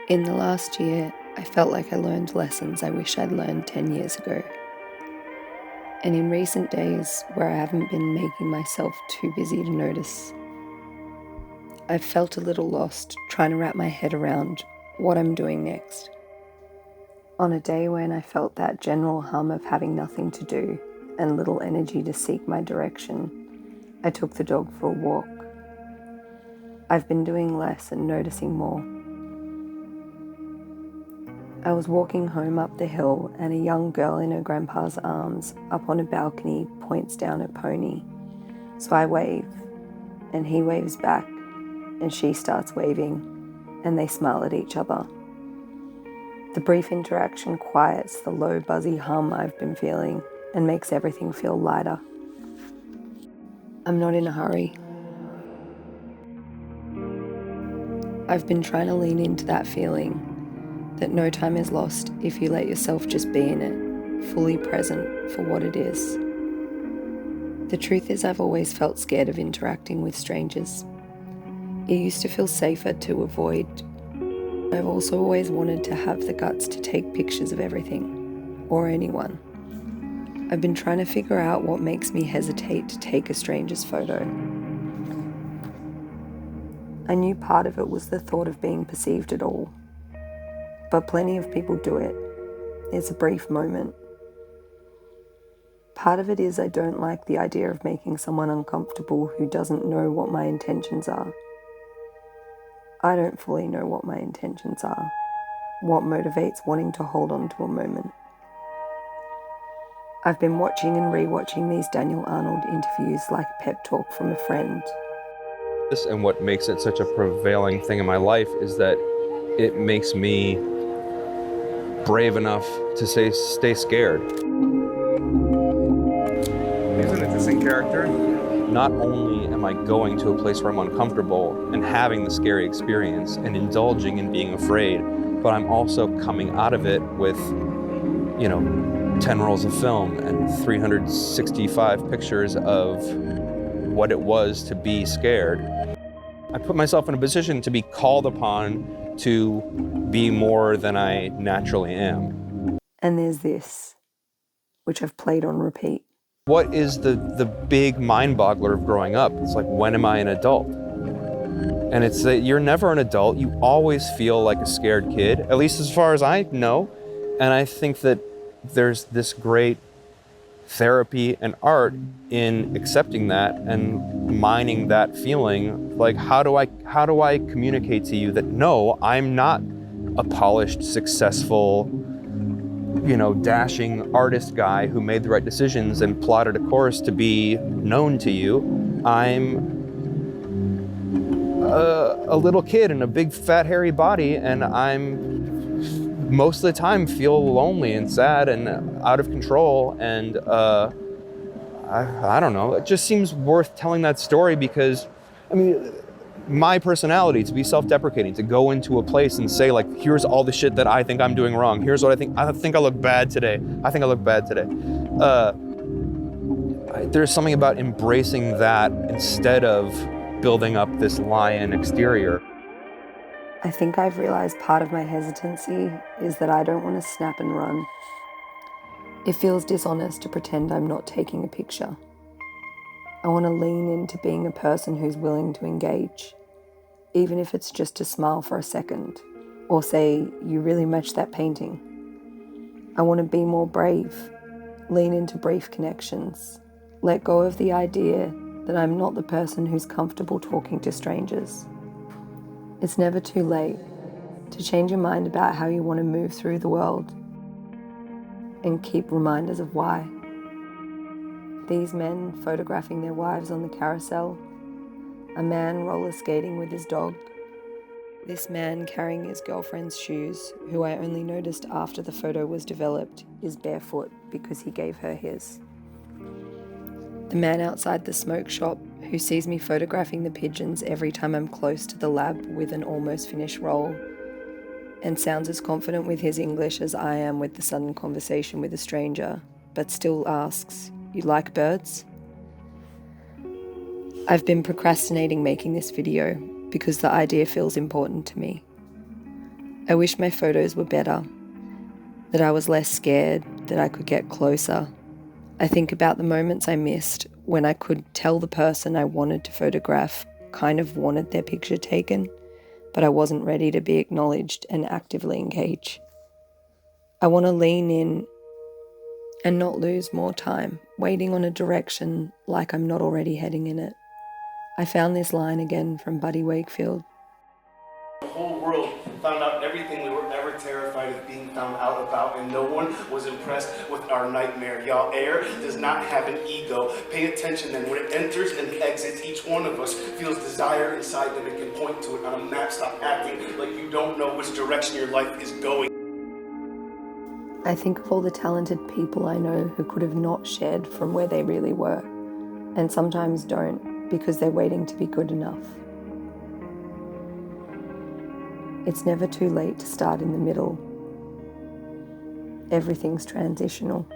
In the last year, I felt like I learned lessons I wish I'd learned 10 years ago. And in recent days, where I haven't been making myself too busy to notice, I've felt a little lost trying to wrap my head around what I'm doing next. On a day when I felt that general hum of having nothing to do and little energy to seek my direction, I took the dog for a walk. I've been doing less and noticing more. I was walking home up the hill and a young girl in her grandpa's arms up on a balcony points down at Pony. So I wave and he waves back and she starts waving and they smile at each other. The brief interaction quiets the low buzzy hum I've been feeling and makes everything feel lighter. I'm not in a hurry. I've been trying to lean into that feeling that no time is lost if you let yourself just be in it, fully present for what it is. The truth is, I've always felt scared of interacting with strangers. It used to feel safer to avoid. I've also always wanted to have the guts to take pictures of everything, or anyone. I've been trying to figure out what makes me hesitate to take a stranger's photo. I knew part of it was the thought of being perceived at all. But plenty of people do it. It's a brief moment. Part of it is I don't like the idea of making someone uncomfortable who doesn't know what my intentions are. I don't fully know what my intentions are, what motivates wanting to hold on to a moment. I've been watching and rewatching these Daniel Arnold interviews like a pep talk from a friend. And what makes it such a prevailing thing in my life is that it makes me brave enough to stay scared. He's an interesting character. Not only am I going to a place where I'm uncomfortable and having the scary experience and indulging in being afraid, but I'm also coming out of it with, 10 rolls of film and 365 pictures of what it was to be scared. I put myself in a position to be called upon to be more than I naturally am. And there's this, which I've played on repeat. What is the big mind boggler of growing up? It's like, when am I an adult? And it's that you're never an adult. You always feel like a scared kid, at least as far as I know. And I think that there's this great therapy and art in accepting that and mining that feeling. Like, how do I communicate to you that no, I'm not a polished, successful, dashing artist guy who made the right decisions and plotted a course to be known to you. I'm a little kid in a big fat hairy body, and I'm most of the time feel lonely and sad and out of control, and I don't know. It just seems worth telling that story because, my personality to be self-deprecating, to go into a place and say, like, here's all the shit that I think I'm doing wrong. Here's what I think I look bad today. There's something about embracing that instead of building up this lion exterior. I think I've realized part of my hesitancy is that I don't want to snap and run. It feels dishonest to pretend I'm not taking a picture. I want to lean into being a person who's willing to engage, even if it's just to smile for a second, or say, you really match that painting. I want to be more brave, lean into brief connections, let go of the idea that I'm not the person who's comfortable talking to strangers. It's never too late to change your mind about how you want to move through the world and keep reminders of why. These men photographing their wives on the carousel, a man roller skating with his dog, this man carrying his girlfriend's shoes, who I only noticed after the photo was developed, is barefoot because he gave her his. The man outside the smoke shop who sees me photographing the pigeons every time I'm close to the lab with an almost finished roll, and sounds as confident with his English as I am with the sudden conversation with a stranger, but still asks, "You like birds?" I've been procrastinating making this video because the idea feels important to me. I wish my photos were better, that I was less scared, that I could get closer. I think about the moments I missed when I could tell the person I wanted to photograph kind of wanted their picture taken, but I wasn't ready to be acknowledged and actively engage. I want to lean in and not lose more time waiting on a direction like I'm not already heading in it. I found this line again from Buddy Wakefield. The whole world found out everything we were ever terrified of being found out about, and no one was impressed with our nightmare. Y'all, air does not have an ego. Pay attention then. When it enters and exits, each one of us feels desire inside them and can point to it on a map. Stop acting like you don't know which direction your life is going. I think of all the talented people I know who could have not shared from where they really were, and sometimes don't because they're waiting to be good enough. It's never too late to start in the middle. Everything's transitional.